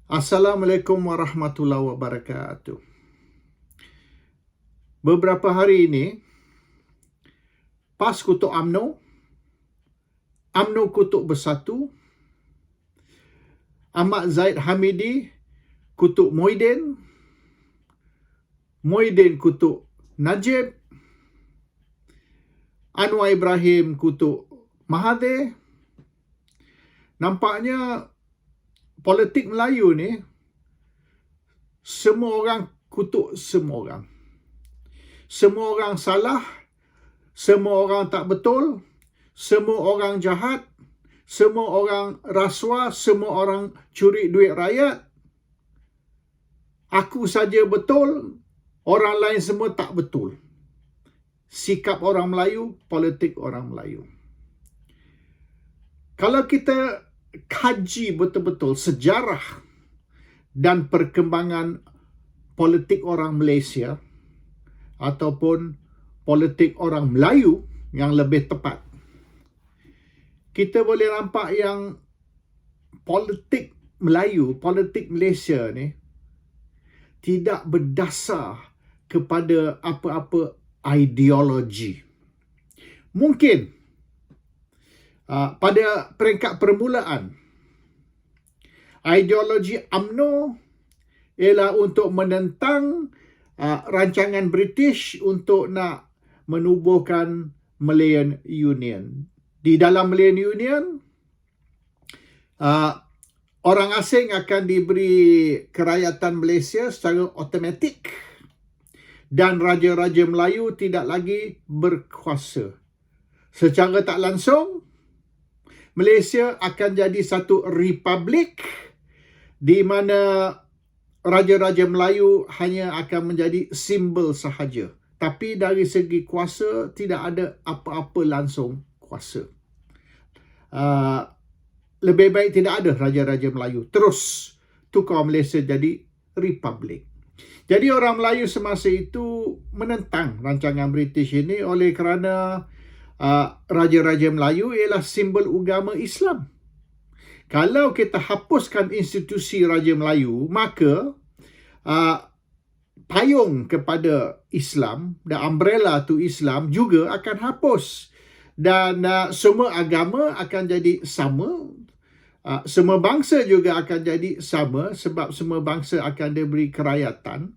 Assalamualaikum warahmatullahi wabarakatuh. Beberapa hari ini, PAS kutuk UMNO, UMNO kutuk Bersatu, Ahmad Zahid Hamidi kutuk Muhyiddin, Muhyiddin kutuk Najib, Anwar Ibrahim kutuk Mahathir. Nampaknya politik Melayu ni, semua orang kutuk semua orang. Semua orang salah, semua orang tak betul, semua orang jahat, semua orang rasuah, semua orang curi duit rakyat. Aku saja betul, orang lain semua tak betul. Sikap orang Melayu, politik orang Melayu. Kalau kita kaji betul-betul sejarah dan perkembangan politik orang Malaysia ataupun politik orang Melayu yang lebih tepat, kita boleh nampak yang politik Melayu, politik Malaysia ni tidak berdasar kepada apa-apa ideologi. Mungkin pada peringkat permulaan, ideologi UMNO ialah untuk menentang rancangan British untuk nak menubuhkan Malayan Union. Di dalam Malayan Union, orang asing akan diberi kerakyatan Malaysia secara automatik dan raja-raja Melayu tidak lagi berkuasa. Secara tak langsung, Malaysia akan jadi satu republik di mana raja-raja Melayu hanya akan menjadi simbol sahaja. Tapi dari segi kuasa, tidak ada apa-apa langsung kuasa. Lebih baik tidak ada raja-raja Melayu. Terus tukar Malaysia jadi republik. Jadi orang Melayu semasa itu menentang rancangan British ini oleh kerana raja-raja Melayu ialah simbol agama Islam. Kalau kita hapuskan institusi Raja Melayu, maka payung kepada Islam, the umbrella to Islam juga akan hapus. Dan semua agama akan jadi sama. Semua bangsa juga akan jadi sama sebab semua bangsa akan diberi kerakyatan.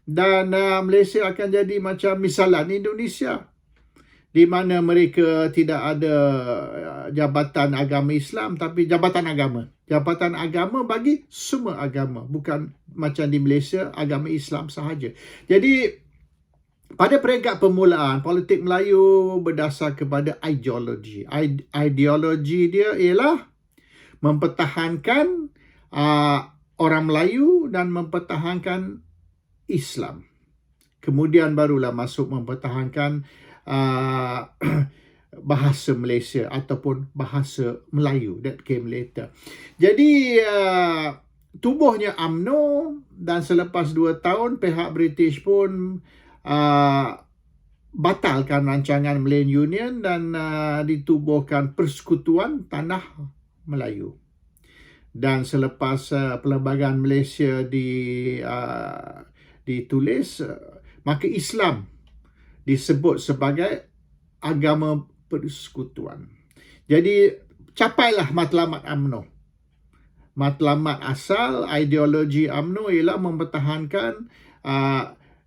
Dan Malaysia akan jadi macam misalan Indonesia, di mana mereka tidak ada jabatan agama Islam, tapi jabatan agama. Jabatan agama bagi semua agama, bukan macam di Malaysia, agama Islam sahaja. Jadi, pada peringkat permulaan, politik Melayu berdasar kepada ideologi. Ideologi dia ialah mempertahankan orang Melayu dan mempertahankan Islam. Kemudian barulah masuk mempertahankan bahasa Malaysia ataupun bahasa Melayu. That came later. Jadi tubuhnya UMNO, dan selepas 2 tahun pihak British pun batalkan rancangan Malayan Union dan ditubuhkan Persekutuan Tanah Melayu. Dan selepas Perlembagaan Malaysia ditulis, maka Islam disebut sebagai agama persekutuan. Jadi, capailah matlamat UMNO. Matlamat asal ideologi UMNO ialah mempertahankan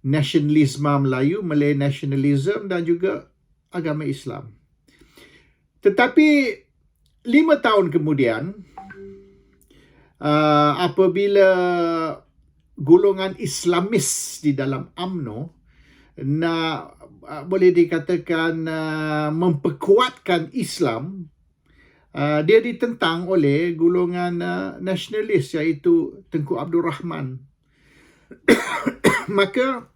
nasionalisme Melayu, Malay nationalism, dan juga agama Islam. Tetapi 5 tahun kemudian, apabila golongan Islamis di dalam UMNO nak boleh dikatakan memperkuatkan Islam, dia ditentang oleh golongan nasionalis iaitu Tengku Abdul Rahman. Maka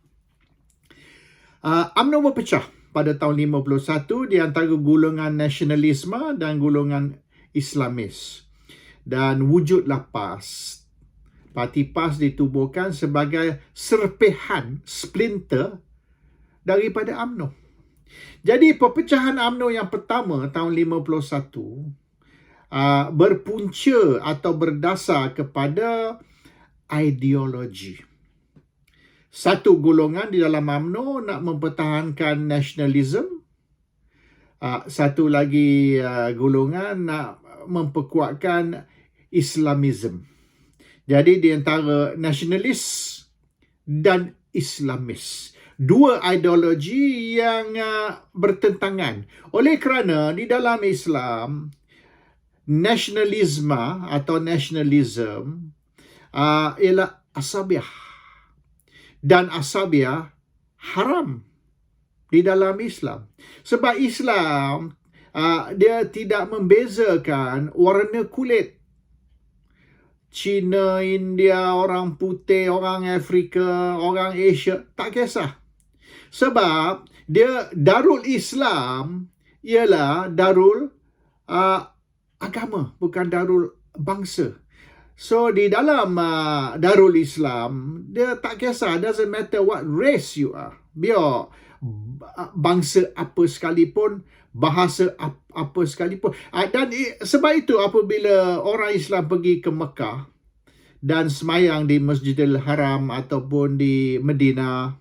UMNO berpecah pada tahun 51 di antara golongan nasionalisme dan golongan Islamis. Dan wujudlah PAS. Parti PAS ditubuhkan sebagai serpihan, splinter daripada UMNO. Jadi perpecahan UMNO yang pertama tahun 51 berpunca atau berdasar kepada ideologi. Satu golongan di dalam UMNO nak mempertahankan nasionalisme, satu lagi golongan nak memperkuatkan Islamisme. Jadi di antara nasionalis dan Islamis, dua ideologi yang bertentangan. Oleh kerana di dalam Islam, nasionalisme atau nasionalisme ialah asabiah, dan asabiah haram di dalam Islam. Sebab Islam dia tidak membezakan warna kulit. Cina, India, orang putih, orang Afrika, orang Asia, tak kisah. Sebab dia Darul Islam ialah darul agama, bukan darul bangsa. So di dalam Darul Islam, dia tak kisah, doesn't matter what race you are. Biar bangsa apa sekalipun, bahasa apa sekalipun. Dan sebab itu apabila orang Islam pergi ke Mekah dan semayang di Masjidil Haram ataupun di Madinah,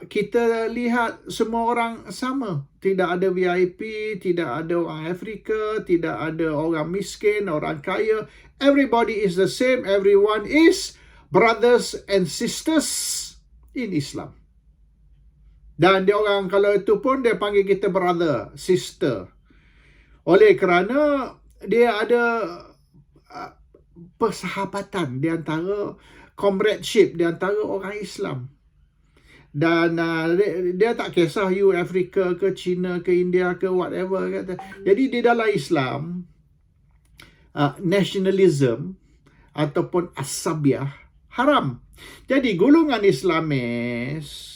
kita lihat semua orang sama. Tidak ada VIP, tidak ada orang Afrika, tidak ada orang miskin, orang kaya. Everybody is the same. Everyone is brothers and sisters in Islam. Dan dia orang kalau itu pun dia panggil kita brother, sister. Oleh kerana dia ada persahabatan di antara, comradeship di antara orang Islam. Dan dia tak kisah you Afrika ke China ke India ke whatever kata. Jadi di dalam Islam, nationalism ataupun asabiah haram. Jadi golongan Islamis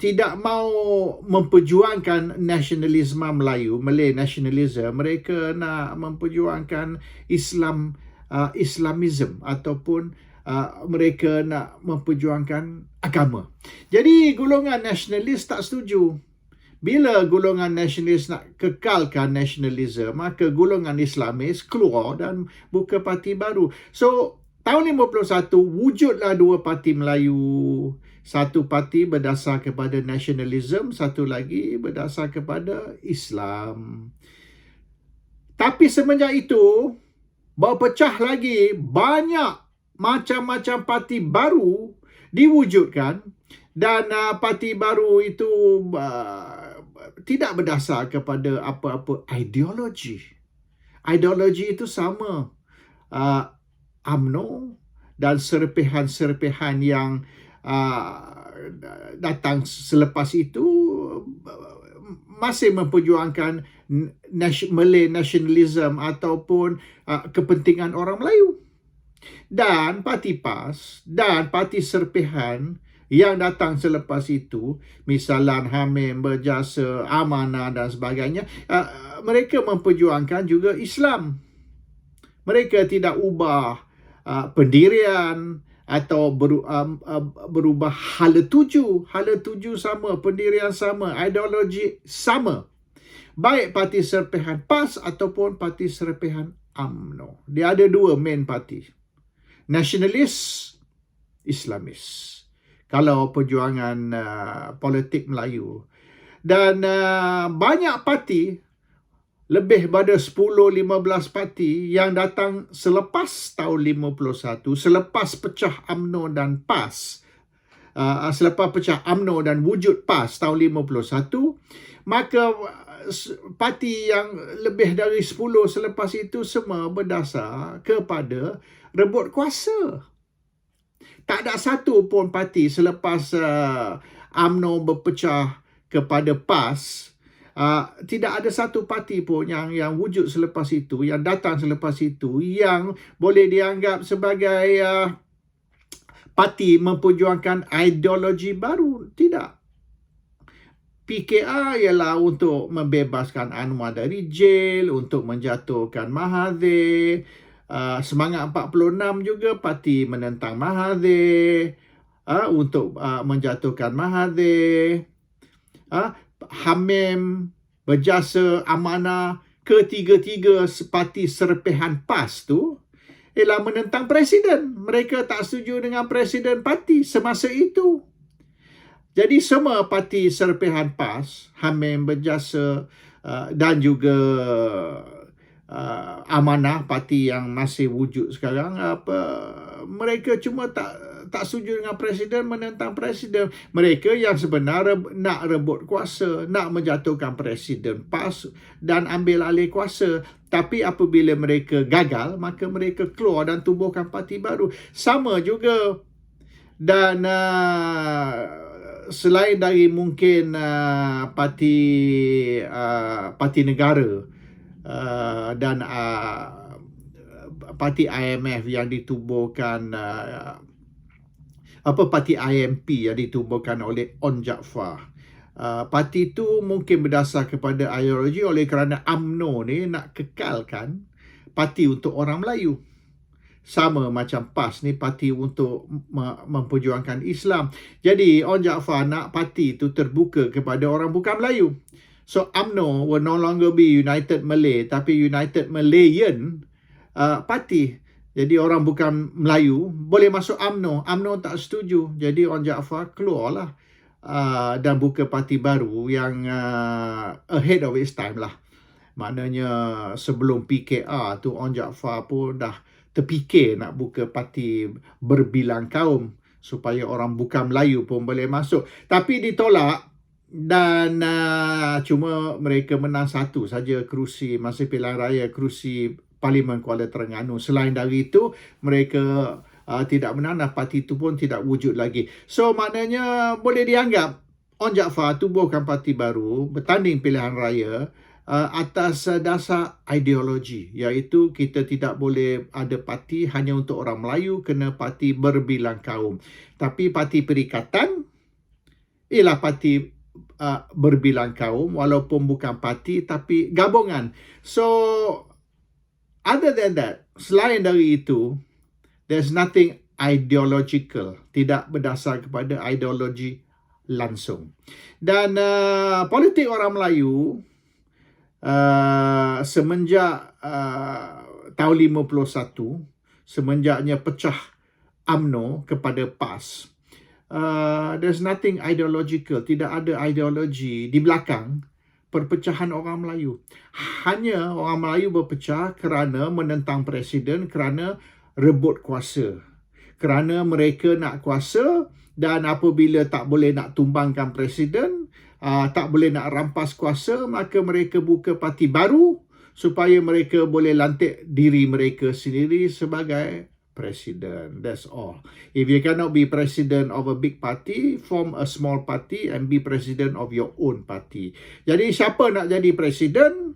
tidak mau memperjuangkan nasionalisme Melayu, Malay nationalism. Mereka nak memperjuangkan Islamism ataupun mereka nak memperjuangkan agama. Jadi golongan nasionalis tak setuju. Bila golongan nasionalis nak kekalkan nasionalisme, maka golongan Islamis keluar dan buka parti baru. So tahun 51 wujudlah dua parti Melayu. Satu parti berdasar kepada nasionalisme, satu lagi berdasar kepada Islam. Tapi semenjak itu, berpecah lagi, banyak macam-macam parti baru diwujudkan, dan parti baru itu tidak berdasar kepada apa-apa ideologi. Ideologi itu sama. UMNO dan serpihan-serpihan yang datang selepas itu masih memperjuangkan Malay nationalism ataupun kepentingan orang Melayu. Dan parti PAS dan parti serpihan yang datang selepas itu, misalan Hamim, Berjasa, Amanah dan sebagainya, mereka memperjuangkan juga Islam. Mereka tidak ubah pendirian atau berubah hala tuju. Hala tuju sama, pendirian sama, ideologi sama. Baik parti serpihan PAS ataupun parti serpihan UMNO. Dia ada dua main parti. Nasionalis, Islamis. Kalau perjuangan politik Melayu. Dan banyak parti, lebih pada 10-15 parti yang datang selepas tahun 51, selepas pecah UMNO dan PAS, selepas pecah UMNO dan wujud PAS tahun 51, maka parti yang lebih dari 10 selepas itu semua berdasar kepada rebut kuasa. Tak ada satu pun parti selepas UMNO berpecah kepada PAS, tidak ada satu parti pun yang wujud selepas itu, yang datang selepas itu, yang boleh dianggap sebagai parti memperjuangkan ideologi baru. Tidak. PKR ialah untuk membebaskan Anwar dari jail, untuk menjatuhkan Mahathir. Semangat 46 juga parti menentang Mahathir, untuk menjatuhkan Mahathir. Hamim, Berjasa, Amanah, ketiga-tiga parti serpihan PAS tu ialah menentang presiden. Mereka tak setuju dengan presiden parti semasa itu. Jadi semua parti serpihan PAS, Hamim, Berjasa dan juga Amanah, parti yang masih wujud sekarang, mereka cuma tak setuju dengan presiden, menentang presiden. Mereka yang sebenar nak rebut kuasa, nak menjatuhkan presiden PAS dan ambil alih kuasa. Tapi apabila mereka gagal, maka mereka keluar dan tubuhkan parti baru. Sama juga. Dan selain dari mungkin parti negara dan parti IMF yang ditubuhkan, parti IMP yang ditubuhkan oleh On Jaafar. Parti itu mungkin berdasar kepada ideologi, oleh kerana UMNO ni nak kekalkan parti untuk orang Melayu. Sama macam PAS ni, parti untuk memperjuangkan Islam. Jadi On Jaafar nak parti itu terbuka kepada orang bukan Melayu. So UMNO will no longer be United Malay, tapi United Malayan parti. Jadi orang bukan Melayu boleh masuk UMNO. UMNO tak setuju. Jadi On Jaafar keluarlah dan buka parti baru yang ahead of its time lah. Maknanya sebelum PKR tu On Jaafar pun dah terfikir nak buka parti berbilang kaum supaya orang bukan Melayu pun boleh masuk. Tapi ditolak dan cuma mereka menang satu saja kerusi masa pilihan raya, kerusi Parlimen Kuala Terengganu. Selain dari itu, mereka tidak menang dan parti itu pun tidak wujud lagi. So maknanya boleh dianggap On Jaafar tubuhkan parti baru, bertanding pilihan raya atas dasar ideologi, iaitu kita tidak boleh ada parti hanya untuk orang Melayu, kena parti berbilang kaum. Tapi parti Perikatan ialah parti berbilang kaum, walaupun bukan parti tapi gabungan. So other than that, selain dari itu, there's nothing ideological, tidak berdasar kepada ideologi langsung. Dan politik orang Melayu semenjak tahun 51, semenjaknya pecah UMNO kepada PAS, there's nothing ideological, tidak ada ideologi di belakang perpecahan orang Melayu. Hanya orang Melayu berpecah kerana menentang presiden, kerana rebut kuasa, kerana mereka nak kuasa, dan apabila tak boleh nak tumbangkan presiden, tak boleh nak rampas kuasa, maka mereka buka parti baru supaya mereka boleh lantik diri mereka sendiri sebagai presiden. That's all. If you cannot be president of a big party, form a small party and be president of your own party. Jadi siapa nak jadi presiden,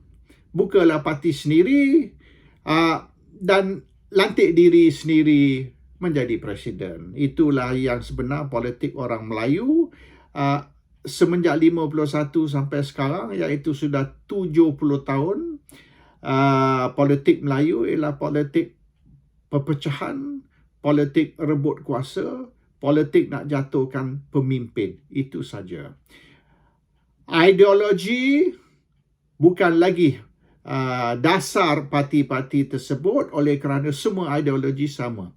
bukalah parti sendiri dan lantik diri sendiri menjadi presiden. Itulah yang sebenar politik orang Melayu semenjak 51 sampai sekarang, iaitu sudah 70 tahun. Politik Melayu ialah politik perpecahan, politik rebut kuasa, politik nak jatuhkan pemimpin. Itu saja. Ideologi bukan lagi dasar parti-parti tersebut, oleh kerana semua ideologi sama.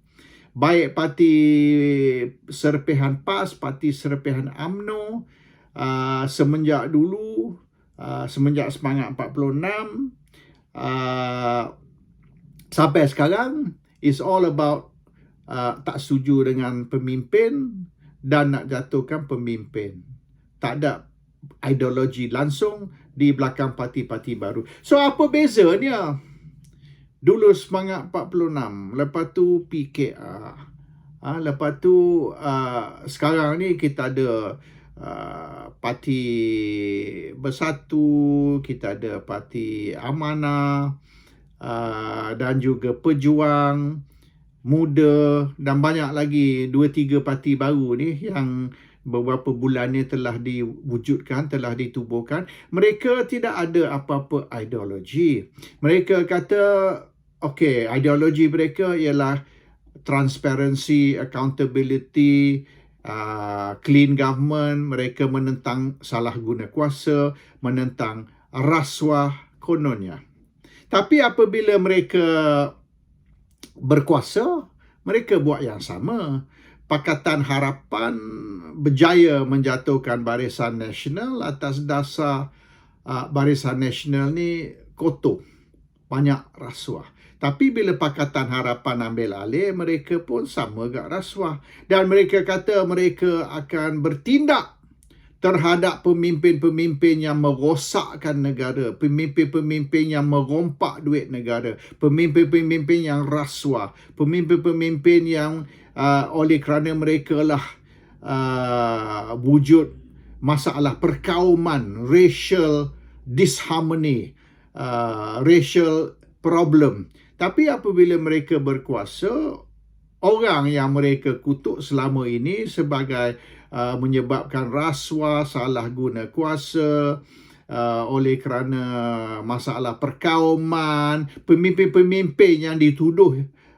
Baik parti serpihan PAS, parti serpihan UMNO, semenjak dulu, semenjak Semangat 46 sampai sekarang, is all about tak setuju dengan pemimpin dan nak jatuhkan pemimpin. Tak ada ideologi langsung di belakang parti-parti baru. So apa bezanya? Dulu Semangat 46, lepas tu PKR, lepas tu sekarang ni kita ada Parti Bersatu, kita ada Parti Amanah, dan juga Pejuang, Muda, dan banyak lagi 2-3 parti baru ni yang beberapa bulan ni telah diwujudkan, telah ditubuhkan. Mereka tidak ada apa-apa ideologi. Mereka kata, okey, ideologi mereka ialah transparency, accountability, clean government. Mereka menentang salah guna kuasa, menentang rasuah kononnya. Tapi apabila mereka berkuasa, mereka buat yang sama. Pakatan Harapan berjaya menjatuhkan Barisan Nasional atas dasar Barisan Nasional ni kotor, banyak rasuah. Tapi bila Pakatan Harapan ambil alih, mereka pun sama gak rasuah. Dan mereka kata mereka akan bertindak terhadap pemimpin-pemimpin yang merosakkan negara, pemimpin-pemimpin yang merompak duit negara, pemimpin-pemimpin yang rasuah, pemimpin-pemimpin yang oleh kerana mereka lah wujud masalah perkauman, racial disharmony, racial problem. Tapi apabila mereka berkuasa, orang yang mereka kutuk selama ini sebagai menyebabkan rasuah, salah guna kuasa, oleh kerana masalah perkauman, pemimpin-pemimpin yang dituduh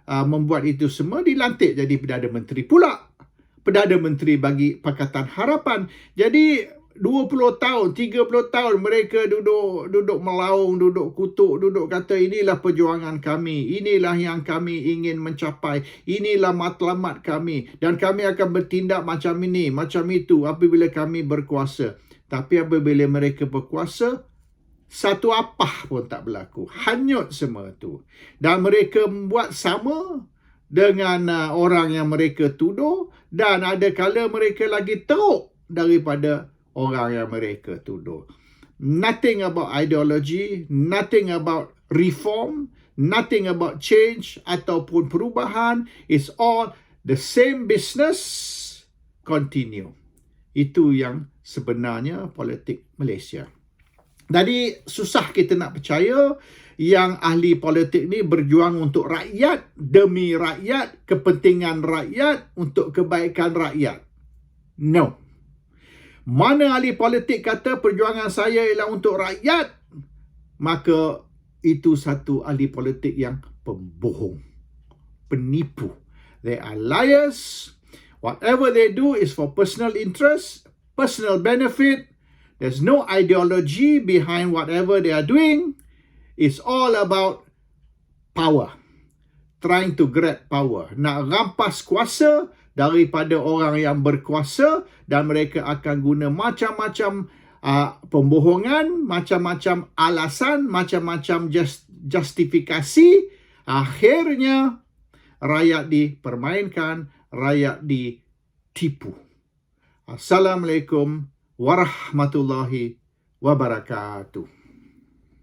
membuat itu semua dilantik jadi Perdana Menteri pula. Perdana Menteri bagi Pakatan Harapan. Jadi 20 tahun, 30 tahun mereka duduk melaung, duduk kutuk, duduk kata inilah perjuangan kami, inilah yang kami ingin mencapai, inilah matlamat kami dan kami akan bertindak macam ini, macam itu apabila kami berkuasa. Tapi apabila mereka berkuasa, satu apa pun tak berlaku. Hanyut semua tu. Dan mereka buat sama dengan orang yang mereka tuduh dan ada kala mereka lagi teruk daripada orang yang mereka tuduh. Nothing about ideology, nothing about reform, nothing about change ataupun perubahan. It's all the same business continue. Itu yang sebenarnya politik Malaysia. Jadi susah kita nak percaya yang ahli politik ni berjuang untuk rakyat, demi rakyat, kepentingan rakyat, untuk kebaikan rakyat. No. Mana ahli politik kata perjuangan saya ialah untuk rakyat, maka itu satu ahli politik yang pembohong, penipu. They are liars. Whatever they do is for personal interest, personal benefit. There's no ideology behind whatever they are doing. It's all about power. Trying to grab power. Nak rampas kuasa daripada orang yang berkuasa dan mereka akan guna macam-macam pembohongan, macam-macam alasan, macam-macam justifikasi. Akhirnya rakyat dipermainkan, rakyat ditipu. Assalamualaikum warahmatullahi wabarakatuh.